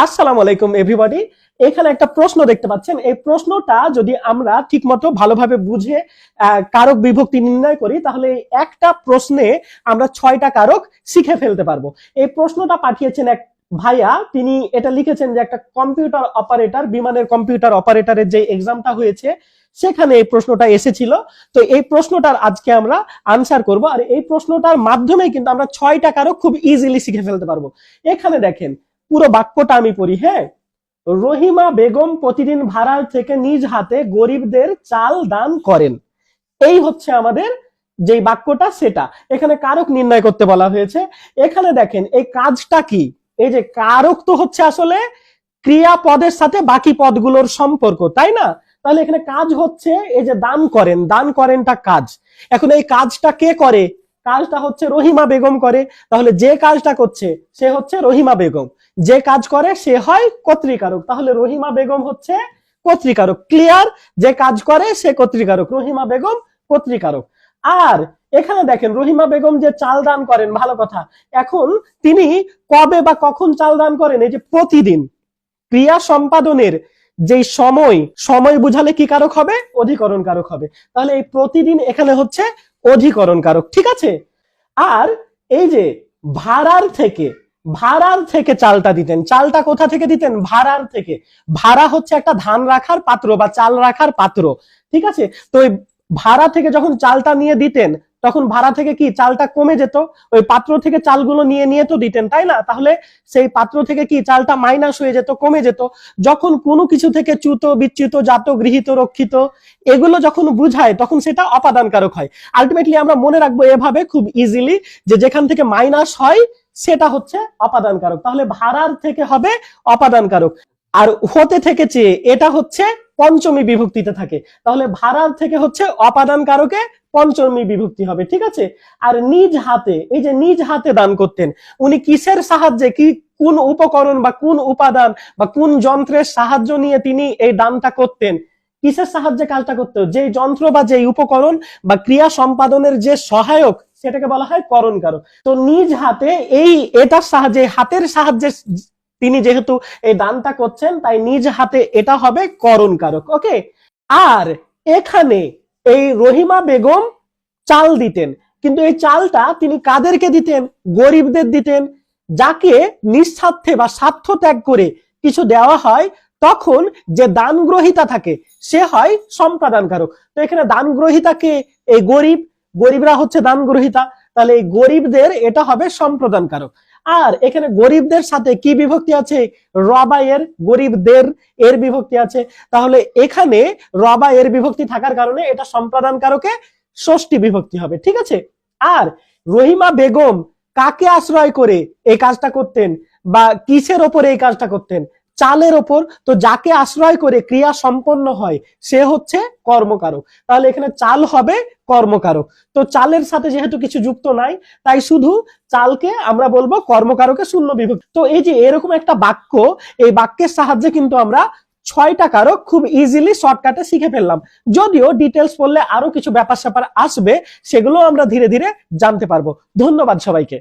আসসালামু আলাইকুম এভরিবডি। এখানে একটা প্রশ্ন দেখতে পাচ্ছেন। এই প্রশ্নটা যদি আমরা ঠিকমতো ভালোভাবে বুঝে কারক বিভক্তি নির্ণয় করি, তাহলে একটা প্রশ্নে আমরা 6টা কারক শিখে ফেলতে পারবো। এই প্রশ্নটা পাঠিয়েছেন এক ভাইয়া, তিনি এটা লিখেছেন যে একটা কম্পিউটার অপারেটর, বিমানের কম্পিউটার অপারেটরের যে এক্সামটা হয়েছে সেখানে এই প্রশ্নটা এসেছিল। তো এই প্রশ্নটার আজকে আমরা আনসার করব, আর এই প্রশ্নটার মাধ্যমে কিন্তু আমরা 6টা কারক খুব ইজিলি শিখে ফেলতে পারবো। এখানে দেখেন, পুরো বাক্যটা আমি পড়ি। হ্যাঁ, রহিমা বেগম প্রতিদিন ভাড়ার থেকে নিজ হাতে গরিবদের চাল দান করেন। এই হচ্ছে আমাদের যে বাক্যটা, সেটা এখানে কারক নির্ণয় করতে বলা হয়েছে। এখানে দেখেন এই কাজটা কি, এই যে কারক তো হচ্ছে আসলে ক্রিয়াপদের সাথে বাকি পদগুলোর সম্পর্ক, তাই না? তাহলে এখানে কাজ হচ্ছে এই যে দান করেন, দান করেনটা কাজ। এখন এই কাজটা কে করে? কাজটা হচ্ছে রহিমা বেগম করে। তাহলে যে কাজটা করছে সে হচ্ছে রহিমা বেগম, যে কাজ করে সে হয় কর্তৃকারক। তাহলে রহিমা বেগম হচ্ছে কর্তৃকারক। ক্লিয়ার? যে কাজ করে সে কর্তৃকারক, রহিমা বেগম কর্তৃকারক। আর এখানে দেখেন রহিমা বেগম যে চাল দান করেন, ভালো কথা। এখন তিনি কবে বা কখন চাল দান করেন? এই যে প্রতিদিন। ক্রিয়া সম্পাদনের যে সময়, সময় বুঝালে কি কারক হবে? অধিকরণ কারক হবে। তাহলে এই প্রতিদিন এখানে হচ্ছে অধিকরণ কারক, ঠিক আছে? আর এই যে ভাড়ার থেকে, ভাড়ার থেকে চালটা দিতেন, চালটা কোথা থেকে দিতেন? ভাড়ার থেকে। ভাড়া হচ্ছে একটা ধান রাখার পাত্র বা চাল রাখার পাত্র, ঠিক আছে? তো ওই ভাড়া থেকে যখন চালটা নিয়ে দিতেন, তখন ভাড়া থেকে কি চালটা কমে যেত, ওই পাত্র থেকে চালগুলো নিয়ে নিয়ে তো দিতেন, তাই না? তাহলে সেই পাত্র থেকে কি চালটা মাইনাস হয়ে যেত, কমে যেত। যখন কোনো কিছু থেকে চ্যুত, বিচ্যুত, জাত, গৃহীত, রক্ষিত এগুলো যখন বুঝায়, তখন সেটা অপাদান কারক হয়। আলটিমেটলি আমরা মনে রাখবো এভাবে খুব ইজিলি, যে যেখান থেকে মাইনাস হয় সেটা হচ্ছে অপাদান কারক। তাহলে ভাড়ার থেকে হবে অপাদান কারক। আর হতে থেকে চেয়ে এটা হচ্ছে পঞ্চমী বিভক্তিতে থাকে, তাহলে ভাড়ার থেকে হচ্ছে অপাদান কারকে পঞ্চমী বিভক্তি হবে, ঠিক আছে? আর নিজ হাতে, এই যে নিজ হাতে দান করতেন, উনি কিসের সাহায্যে, কি কোন উপকরণ বা কোন উপাদান বা কোন যন্ত্রের সাহায্য নিয়ে তিনি এই দানটা করতেন? কিসের সাহায্যে কাজটা করতে? যে যন্ত্র বা যে উপকরণ বা ক্রিয়া সম্পাদনের যে সহায়ক, সেটাকে বলা হয় করণ কারক। তো নিজ হাতে, এই এটার সাহায্যে, হাতের সাহায্যে তিনি যেহেতু এই দানটা করছেন, তাই নিজ হাতে এটা হবে করণ কারক। ওকে। আর এখানে এই রহিমা বেগম চাল দিতেন, কিন্তু এই চালটা তিনি কাদেরকে দিতেন? গরিবদের দিতেন। যাকে নিঃস্বার্থে বা স্বার্থ ত্যাগ করে কিছু দেওয়া হয়, তখন যে দান গ্রহীতা থাকে সে হয় সম্প্রদান কারক। তো এখানে দান গ্রহীতাকে এই গরিব, গরিবরা হচ্ছে দান গ্রহীতা, তাহলে এই গরিবদের এটা হবে সম্প্রদান কারক। আর এখানে গরিবদের সাথে কি বিভক্তি আছে? রবা এর, গরিবদের এর বিভক্তি আছে। তাহলে এখানে রবা এর বিভক্তি থাকার কারণে এটা সম্প্রদান কারকে ষষ্ঠী বিভক্তি হবে, ঠিক আছে? আর রহিমা বেগম কাকে আশ্রয় করে এই কাজটা করতেন, বা কিসের ওপরে এই কাজটা করতেন? চালের ওপর। তো যাকে আশ্রয় করে ক্রিয়া সম্পন্ন হয় সে হচ্ছে কর্মকারক। তাহলে এখানে চাল হবে কর্মকারক। তো চালের সাথে যেহেতু কিছু যুক্ত নাই, তাই শুধু চালকে আমরা বলবো কর্মকারকে শূন্য বিভক্তি। তো এই যে এরকম একটা বাক্য, এই বাক্যের সাহায্যে কিন্তু আমরা 6টা কারক খুব ইজিলি শর্টকাটে শিখে ফেললাম। যদিও ডিটেলস পড়লে আরো কিছু ব্যাপার স্যাপার আসবে, সেগুলো আমরা ধীরে ধীরে জানতে পারবো। ধন্যবাদ সবাইকে।